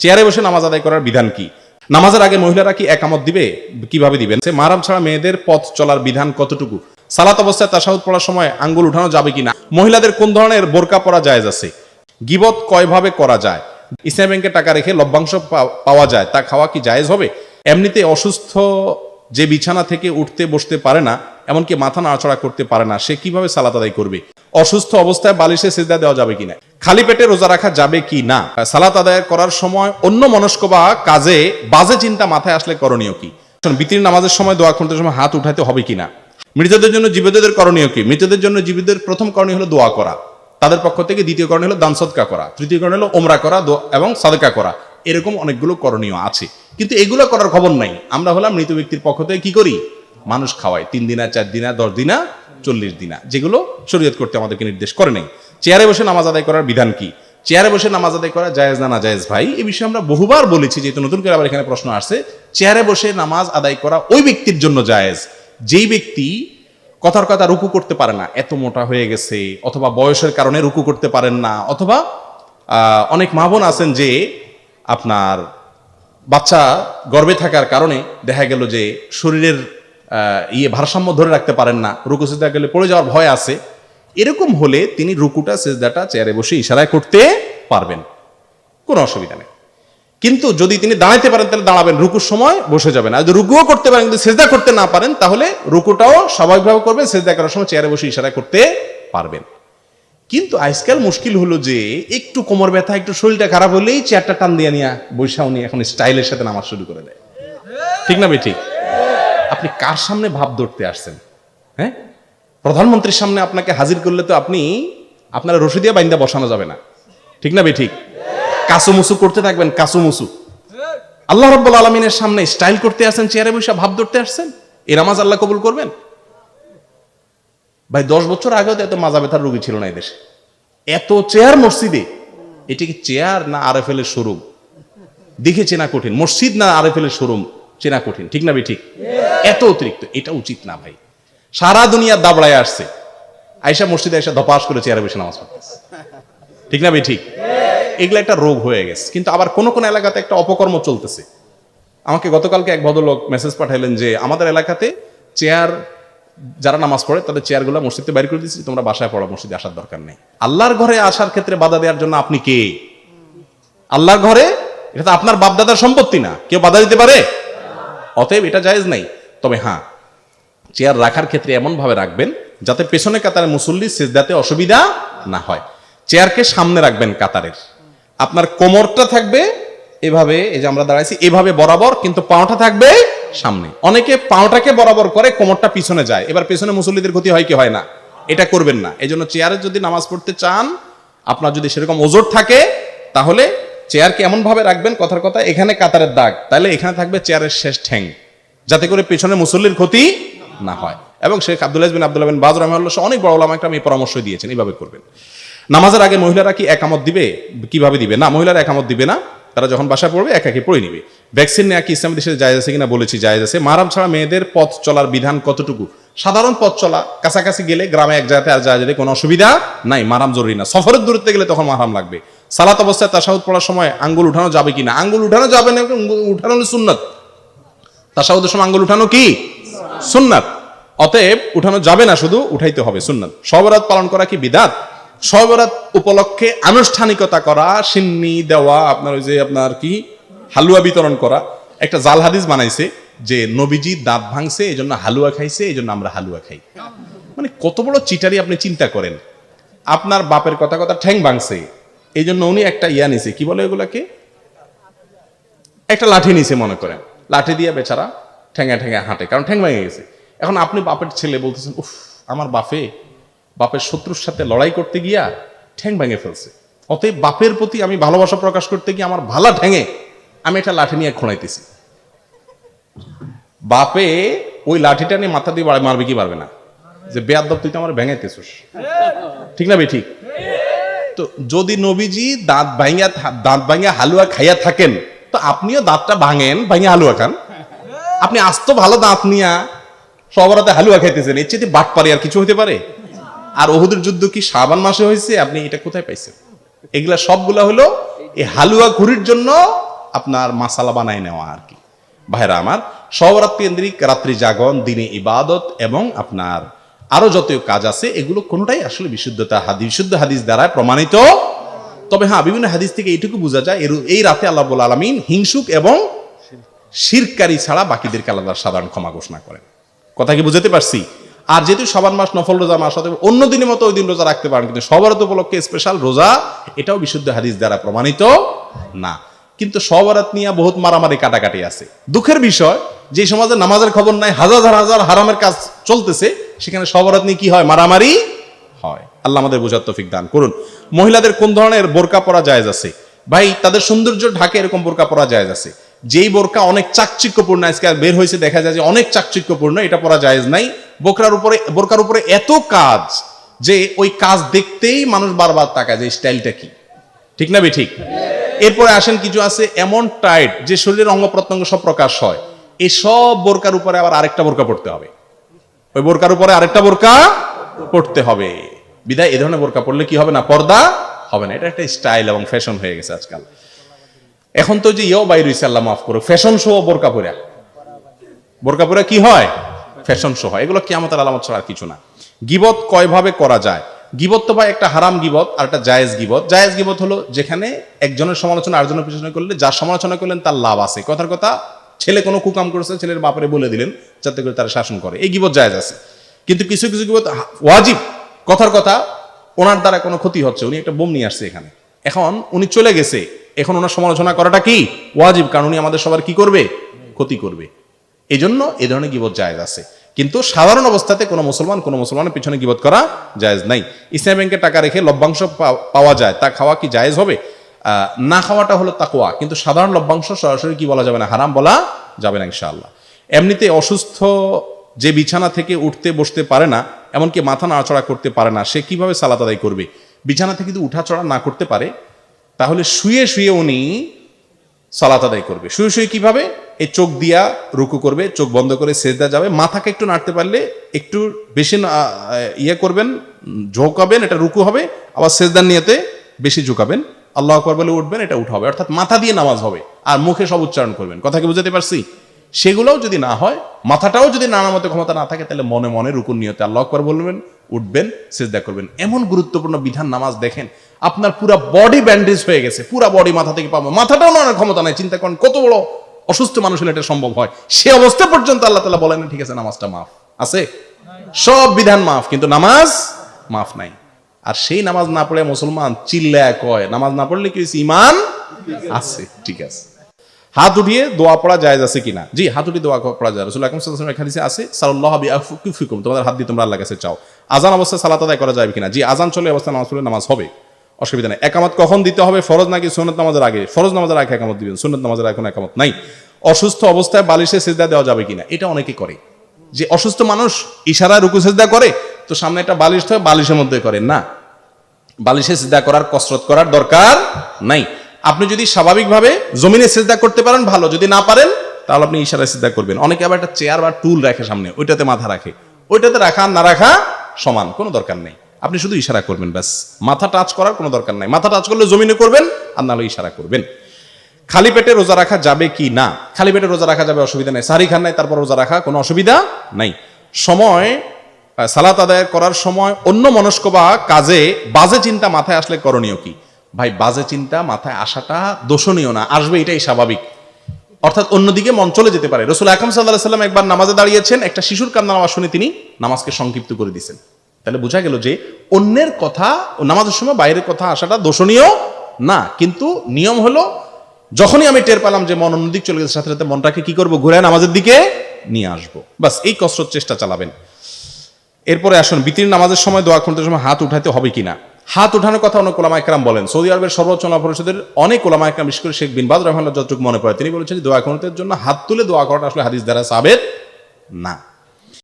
চেয়ারে বসে নামাজ আদায় করার বিধান কি? নামাজের আগে মহিলারা কি একামত দিবে? কিভাবে দিবেন? মাহরাম ছাড়া মেয়েদের পথ চলার বিধান কতটুকু? সালাত অবস্থায় তাশাহুদ পড়ার সময় আঙ্গুল উঠানো যাবে কিনা? মহিলাদের কোন ধরনের বোরকা পরা জায়েজ আছে? গীবত কয়ভাবে করা যায়? ইসলামী ব্যাংকে টাকা রেখে লভ্যাংশ পাওয়া যায়, তা খাওয়া কি জায়েজ হবে? এমনিতে অসুস্থ যে বিছানা থেকে উঠতে বসতে পারে না, এমনকি মাথা নাড়াচড়া করতে পারে না, সে কিভাবে সালাত আদায় করবে? অসুস্থ অবস্থায় বালিশে সিজদা দেওয়া যাবে কিনা? খালি পেটে রোজা রাখা যাবে কি না? সালাত আদায় করার সময় অন্য মনস্ক বা কাজে বাজে চিন্তা মাথায় আসলে করণীয় কি? বিতির নামাজের সময় দোয়া করতে সময় হাত উঠাতে হবে কিনা? মৃতদের জন্য জীবিতদের করণীয় কি? মৃতদের জন্য জীবিতদের প্রথম করণীয় হলো দোয়া করা তাদের পক্ষ থেকে, দ্বিতীয় করণীয় হলো দান সদকা করা, তৃতীয় করণীয় হলো ওমরা করা এবং সাদকা করা। এরকম অনেকগুলো করণীয় আছে, কিন্তু এগুলো করার খবর নাই। আমরা হলাম মৃত ব্যক্তির পক্ষ থেকে কি করি? মানুষ খাওয়াই, 3 দিনা 4 দিনা 10 দিনা 40 দিনা, যেগুলো শরীয়ত করতে আমাদেরকে নির্দেশ করে নাই। চেয়ারে বসে নামাজ আদায় করার বিধান কি? চেয়ারে বসে নামাজ আদায় করা জায়েজ না নাজায়েজ? ভাই, এই বিষয়ে আমরা বহুবার বলেছি, যেহেতু নতুন করে আবার এখানে প্রশ্ন আসছে। চেয়ারে বসে নামাজ আদায় করা ওই ব্যক্তির জন্য জায়েজ যেই ব্যক্তি কথার কথা রুকু করতে পারে না, এত মোটা হয়ে গেছে, অথবা বয়সের কারণে রুকু করতে পারেন না, অথবা অনেক মা বোন আছেন যে আপনার বাচ্চা গর্ভে থাকার কারণে দেখা গেল যে শরীরের ভারসাম্য ধরে রাখতে পারেন না, রুকু সিজদা গেলে পড়ে যাওয়ার ভয় আছে। এরকম হলে তিনি রুকুটা সিজদাটা চেয়ারে বসে ইশারায় করতে পারবেন, কোনো অসুবিধা নেই। কিন্তু যদি তিনি দাঁড়াইতে পারেন তাহলে দাঁড়াবেন, রুকুর সময় বসে যাবেন। আর যদি রুকুও করতে পারেন কিন্তু সিজদা করতে না পারেন, তাহলে রুকুটাও স্বাভাবিকভাবে করবেন, সিজদা করার সময় চেয়ারে বসে ইশারা করতে পারবেন। কিন্তু আজকাল মুশকিল হলো যে একটু কোমর ব্যথা, একটু শরীরটা খারাপ হলেই চেয়ারটা টান দিয়ে নিয়ে বৈশা উনি এখন স্টাইলের সাথে নামাজ শুরু করে দেয়। ঠিক না ভাই? ঠিক। আপনি কার সামনে ভাব ধরতে আসছেন? হ্যাঁ, প্রধানমন্ত্রীর সামনে আপনাকে হাজির করলে তো আপনারা রশি দিয়ে বাইন্দা বসানো যাবে না। ঠিক না ভাই? ঠিক। কাসুমুসু করতে থাকবেন, কাসুমুসু। আল্লাহ রাব্বুল আলামিনের সামনে স্টাইল করতে আসেন, চেয়ারে বসে ভাব ধরতে আসছেন, এই নামাজ আল্লাহ কবুল করবেন? ভাই, 10 বছর আগেও তো এত মাজা ব্যথার রোগী ছিল না এই দেশে। এত চেয়ার মসজিদে, এটা কি চেয়ার না আরএফএল এর শোরুম? দেখে চেনা কঠিন। মসজিদ না আরএফএল এর শোরুম, চেনা কঠিন। ঠিক না ভাই? ঠিক। এত অতিরিক্ত, এটা উচিত না ভাই। সারা দুনিয়া দাবড়ায় আসছে, আয়েশা মসজিদে এসে ধপাস করে চেয়ারে বসে নামাজ পড়তেছে। ঠিক না ভাই? ঠিক। এগুলো একটা রোগ হয়ে গেছে। কিন্তু আবার কোন কোন এলাকাতে একটা অপকর্ম চলতেছে। আমাকে গতকালকে এক ভদ্রলোক মেসেজ পাঠাইলেন যে আমাদের এলাকাতে চেয়ার, যারা নামাজ পড়ে তাদের চেয়ারগুলো মসজিদে বাইর করে দিচ্ছি, তোমরা বাসায় পড়ো, মসজিদে আসার দরকার নেই। আল্লাহর ঘরে আসার ক্ষেত্রে বাধা দেওয়ার জন্য আপনি কে? আল্লাহর ঘরে, এটা তো আপনার বাপদাদার সম্পত্তি না, কেউ বাধা দিতে পারে? অতএব এটা জায়েজ নাই। তবে হ্যাঁ, চেয়ার রাখার ক্ষেত্রে এমন ভাবে রাখবেন যাতে পেছনে কাতারে মুসল্লি সিজদাতে অসুবিধা না হয়। চেয়ারকে সামনে রাখবেন কাতারের, আপনার কোমরটা থাকবে এভাবে, এই যে আমরা দাঁড়াইছি এভাবে বরাবর, কিন্তু পাওটা থাকবে সামনে। অনেকে পাওটাকে বরাবর করে, কোমরটা পিছনে যায়, এবার পেছনে মুসল্লিদের ক্ষতি হয় কি হয় না? এটা করবেন না। এই জন্য চেয়ারে যদি নামাজ পড়তে চান, আপনার যদি সেরকম ওজোর থাকে, তাহলে চেয়ারকে এমন ভাবে রাখবেন, কথার কথা এখানে কাতারের দাগ, তাহলে এখানে থাকবে চেয়ারের শেষ ঠ্যাং, যাতে করে পেছনে মুসল্লির ক্ষতি না হয়। এবং শেখ আব্দুল্লাহ বিন বাজ রাহিমাহুল্লাহ অনেক বড় ওলামা একরাম এই পরামর্শ দিয়েছেন, এইভাবে করবেন। নামাজের আগে মহিলারা কি একামত দিবে? কিভাবে দিবে? না, মহিলারা একামত দিবে না, তারা যখন বাসায় পড়বে একাকি পড়ে নিবে। ভ্যাকসিন নেওয়া কি ইসলামী দেশে জায়েজ আছে কিনা? বলেছি জায়েজ আছে। মাহরাম ছাড়া মেয়েদের পথ চলার বিধান কতটুকু? সাধারণ পথ চলা, কাছাকাছি গেলে, গ্রামে এক জায়গাতে আর জায়গাতে কোনো অসুবিধা নাই, মাহরাম জরুরি না। সফরের দূরত্বে গেলে তখন মাহরাম লাগবে। সালাত অবস্থায় তাশাহুদ পড়ার সময় আঙ্গুল উঠানো যাবে কিনা? আঙ্গুল উঠানো যাবে না, উঠানো সুন্নাত। তাশাহুদের সময় আঙ্গুল উঠানো কি সুন্নাত, অতএব উঠানো যাবে না, শুধু উঠাইতে হবে, সুন্নাত। শবে বরাত পালন করা কি বিদআত? শবে বরাত উপলক্ষে আনুষ্ঠানিকতা করা, সিন্নি দেওয়া, আপনার ওই যে আপনার কি হালুয়া বিতরণ করা, একটা জাল হাদিস বানাইছে যে নবীজি দাঁত ভাঙছে এই জন্য হালুয়া খাইছে, এই জন্য আমরা হালুয়া খাই। মানে কত বড় চিটারি আপনি চিন্তা করেন। আপনার বাপের কথা ঠ্যাং ভাঙছে, এই জন্য উনি একটা ইয়া নিছে, কি বলে এগুলাকে, একটা লাঠি নিছে মনে করেন, লাঠি দিয়ে বেচারা ঠ্যাঙা ঠ্যাঙা হাঁটে, কারণ ঠ্যাং ভেঙে গেছে। এখন আপনি বাপের ছেলে বলতেছেন, উফ, আমার বাপের শত্রুর সাথে লড়াই করতে গিয়া ঠ্যাং ভেঙে ফেলছে, অতএব বাপের প্রতি আমি ভালোবাসা প্রকাশ করতে গিয়ে আমার ভালা ঠ্যাঙে আমি একটা লাঠি নিয়ে খোঁড়াইতেছি। বাপে ওই লাঠিটা নিয়ে মাথা দিয়ে মারবে কি পারবে না, যে বেয়াদব তুই তো আমার ভেঙাইতেছিস। ঠিক না ভাই? ঠিক। তো যদি নবীজি দাঁত ভাঙিয়া হালুয়া খাইয়া থাকেন, তো আপনিও দাঁতটা ভাঙেন, ভাঙিয়া হালুয়া খান। আপনি আস্ত ভালো দাঁত নিয়া সবরাতে হালুয়া খাইতেছেন, এর চেয়ে বাটপারি আর কিছু হইতে পারে? আর উহুদের যুদ্ধ কি শাবান মাসে হয়েছে? আপনি এটা কোথায় পাইছেন? এগুলা সবগুলা হলো এই হালুয়া ঘুরির জন্য আপনার মাসালা বানায় নেওয়া আর কি। ভাইরা আমার, সবরাত কেন্দ্রিক রাত্রি জাগরণ, দিনে ইবাদত এবং আপনার আরো যত কাজ আছে এগুলো কোনোটাই আসলে বিশুদ্ধ হাদিস দ্বারা প্রমাণিত। তবে হ্যাঁ, বিভিন্ন হাদিস থেকে এইটুকু বোঝা যায় এই রাতে আল্লাহ রাব্বুল আলামিন হিংসুক এবং শিরকারী ছাড়া বাকিদেরকে আল্লাহ সাধারণ ক্ষমা ঘোষণা করেন। কথা কি বুঝাতে পারছি? আর যেহেতু শাবান মাস নফল রোজা মাস, অন্য দিনের মতো ওই দিন রোজা রাখতে পারেন, কিন্তু সবরাত উপলক্ষে স্পেশাল রোজা, এটাও বিশুদ্ধ হাদিস দ্বারা প্রমাণিত না। কিন্তু সবরাত নিয়ে বহুত মারামারি কাটাকাটি আছে। দুঃখের বিষয়, যে সমাজে নামাজের খবর নাই, হাজার হাজার হারামের কাজ চলতেছে, সেখানে সবরাত নিয়ে কি হয়? মারামারি হয়। আল্লাহ আমাদের বোঝার তৌফিক দান করুন। মহিলাদের কোন ধরনের বোরকা পরা জায়েজ আছে? ভাই, তাদের সৌন্দর্য ঢাকে এরকম বোরকা পরা জায়েজ আছে। যেই বোরকা অনেক চাকচিক্যপূর্ণ, আজকে বের হয়েছে দেখা যায় যে অনেক চাকচিক্যপূর্ণ, এটা পরা জায়েজ নাই। বোরকার উপরে এত কাজ যে ওই কাজ দেখতেই মানুষ বারবার তাকায় যে স্টাইলটা কি, ঠিক না? ঠিক। এরপরে আসেন, কিছু আছে এমন টাইট যে শরীরের অঙ্গ প্রত্যঙ্গ সব প্রকাশ হয়, এই সব বোরকার উপরে আবার আরেকটা বোরকা পড়তে হবে, ওই বোরকার উপরে আরেকটা বোরকা পড়তে হবে। বিদায় এ ধরনের বোরকা পড়লে কি হবে না? পর্দা হবে না। এটা একটা স্টাইল এবং ফ্যাশন হয়ে গেছে আজকাল। এখন তো যে বাইর হইছে, আল্লাহ মাফ করো, ফ্যাশন শো বোরকা পরে কি হয়? ফ্যাশন শো হয়। এগুলো কিয়ামতের আলামত ছাড়া আর কিছু না। গীবত কয়ভাবে করা যায়? গীবত তো ভাই একটা হারাম গীবত আর একটা জায়েজ গীবত। জায়েজ গীবত হলো যেখানে একজনের সমালোচনা আরেকজনের পিছনে করলে যার সমালোচনা করলেন তার লাভ আছে। কথার কথা, ছেলে কোনো কুকাম করেছে, ছেলের বাপরে বলে দিলেন যাতে করে তারা শাসন করে, এই গীবত জায়েজ আছে। কিন্তু কিছু কিছু গীবত ওয়াজিব। কথার কথা, ওনার দ্বারা কোনো ক্ষতি হচ্ছে, উনি একটা বোম নিয়ে আসছে এখানে, এখন উনি চলে গেছে, এখন ওনার সমালোচনা করাটা কি ওয়াজিব, কারণ উনি আমাদের সবার কি করবে? ক্ষতি করবে। এই জন্য এ ধরনের গীবত জায়েজ আছে। কিন্তু সাধারণ অবস্থাতে কোনো মুসলমানের পিছনে গীবত করা জায়েজ নাই। ইসলামী ব্যাংকে টাকা রেখে লভ্যাংশ পাওয়া যায়, তা খাওয়া কি জায়েজ হবে? না খাওয়াটা হলো তাকওয়া, কিন্তু সাধারণ লভ্যাংশ সরাসরি কি বলা যাবে না? হারাম বলা যাবে না ইনশাআল্লাহ। এমনিতে অসুস্থ যে বিছানা থেকে উঠতে বসতে পারে না, এমনকি মাথা নাড়াচড়া করতে পারে না, সে কিভাবে সালাত আদায় করবে? বিছানা থেকে যদি উঠাচড়া না করতে পারে, তাহলে শুয়ে শুয়ে উনি সালাত আদায় করবে। শুয়ে শুয়ে কিভাবে? এই চোখ দিয়া রুকু করবে, চোখ বন্ধ করে সেজদা যাবে, মাথাকে একটু নাড়তে পারলে একটু বেশি করবেন, ঝোঁকাবেন, এটা রুকু হবে। আবার সেজদার নিয়তে বেশি ঝুঁকাবেন, আল্লাহু আকবার বলে উঠবেন, এটা উঠা হবে। অর্থাৎ মাথা দিয়ে নামাজ হবে আর মুখে সব উচ্চারণ করবেন। কথা কি বুঝাতে পারছি? সেগুলোও যদি না হয়, মাথাটাও যদি নাড়ার মতো ক্ষমতা না থাকে, তাহলে মনে মনে রুকুর নিয়তে আল্লাহু আকবার বলবেন, উঠবেন, সেজদা করবেন। এমন গুরুত্বপূর্ণ বিধান নামাজ, দেখেন আপনার পুরো বডি ব্যান্ডেজ হয়ে গেছে, পুরো বডি মাথা থেকে পাবো, মাথাটাও নাড়ার ক্ষমতা নাই। চিন্তা করেন কত বড় অসুস্থ মানুষ হলে এটা সম্ভব হয়। সে অবস্থা পর্যন্ত আল্লাহ তাআলা বলেন ঠিক আছে, নামাজটা মাফ আছে, সব বিধান মাফ, কিন্তু নামাজ মাফ নাই। আর সেই নামাজ না পড়ে মুসলমান চিল্লায় কয় নামাজ না পড়লে কি হয়েছে? ঈমান আছে, ঠিক আছে। হাত উঠিয়ে দোয়া পড়া জায়েজ আছে কিনা? জি, হাত উঠিয়ে দোয়া পড়া যায়। রাসূলুল্লাহ সাল্লাল্লাহু আলাইহি ওয়াসাল্লাম হাদিসে আছে, সাল্লাল্লাহু বিআফুকুফিকুম, তোমাদের হাত দিয়ে তোমরা আল্লাহর কাছে চাও। আযান অবস্থায় সালাত আদায় করা যাবে কিনা? জি, আযান চলে অবস্থায় নামাজ পড়লে নামাজ হবে, অসুবিধা নেই। একামত কখন দিতে হবে? ফরজ নাকি সুন্নাত নামাজের আগে? ফরজ নামাজের আগে একামত দিবেন, সুন্নাত নামাজের আগে কোনো একামত নাই। অসুস্থ অবস্থায় বালিশে সিজদা দেওয়া যাবে কিনা? এটা অনেকে করে, যে অসুস্থ মানুষ ইশারায় রুকু সিজদা করে, তো সামনে একটা বালিশ থাকে, বালিশের মধ্যে করেন না। বালিশে সিজদা করার কসরত করার দরকার নাই। আপনি যদি স্বাভাবিকভাবে জমিনে সিজদা করতে পারেন ভালো, যদি না পারেন তাহলে আপনি ইশারায় সিজদা করবেন। অনেকে আবার একটা চেয়ার বা টুল রাখে সামনে, ওইটাতে মাথা রাখে, ওইটাতে রাখা না রাখা সমান, কোনো দরকার নেই। আপনি শুধু ইশারা করবেন, ব্যাস। মাথা টাচ করার কোনো দরকার নাই। মাথা টাচ করলে জমিনে করবেন, আর নাহলে ইশারা করবেন। খালি পেটে রোজা রাখা যাবে কি না? খালি পেটে রোজা রাখা যাবে, অসুবিধা নাই। সারি খান নাই, তারপর রোজা রাখা কোনো অসুবিধা নাই। সময় সালাত আদায় করার সময় অন্য মনস্ক বা কাজে বাজে চিন্তা মাথায় আসলে করণীয় কি? ভাই, বাজে চিন্তা মাথায় আসাটা দোষণীয় না, আসবে, এটাই স্বাভাবিক। অর্থাৎ অন্যদিকে মন চলে যেতে পারে। রাসূল আকরাম সাল্লাল্লাহু আলাইহি ওয়াসাল্লাম একবার নামাজে দাঁড়িয়েছেন, একটা শিশুর কান্নার আওয়াজ শুনে তিনি নামাজকে সংক্ষিপ্ত করে দিয়েছেন। তাহলে বোঝা গেল যে অন্যের কথা ও নামাজের সময় বাইরের কথা আসাটা দোষণীয় না, কিন্তু নিয়ম হলো যখনই আমি টের পেলাম যে মন অন্যদিকে চলে গেছে, সাথে সাথে মনটাকে কি করবো? ঘুরে নামাজের দিকে নিয়ে আসবো, বাস। এই কসরত চেষ্টা চালাবেন। এরপরে আসুন, বিতির নামাজের সময় দোয়া করতে সময় হাত উঠাতে হবে কিনা? হাত উঠানোর কথা অনেক ওলামা ইকরাম বলেন। সৌদি আরবের সর্বোচ্চ ওলামা পরিষদের অনেক ওলামা ইকরাম, বিশেষ করে শেখ বিন বাজ রাহিমাহুল্লাহ যতটুকু মনে পড়ে, তিনি বলেছেন যে দোয়া করতে জন্য হাত তুলে দোয়া করাটা আসলে হাদিস দ্বারা সাবেত না।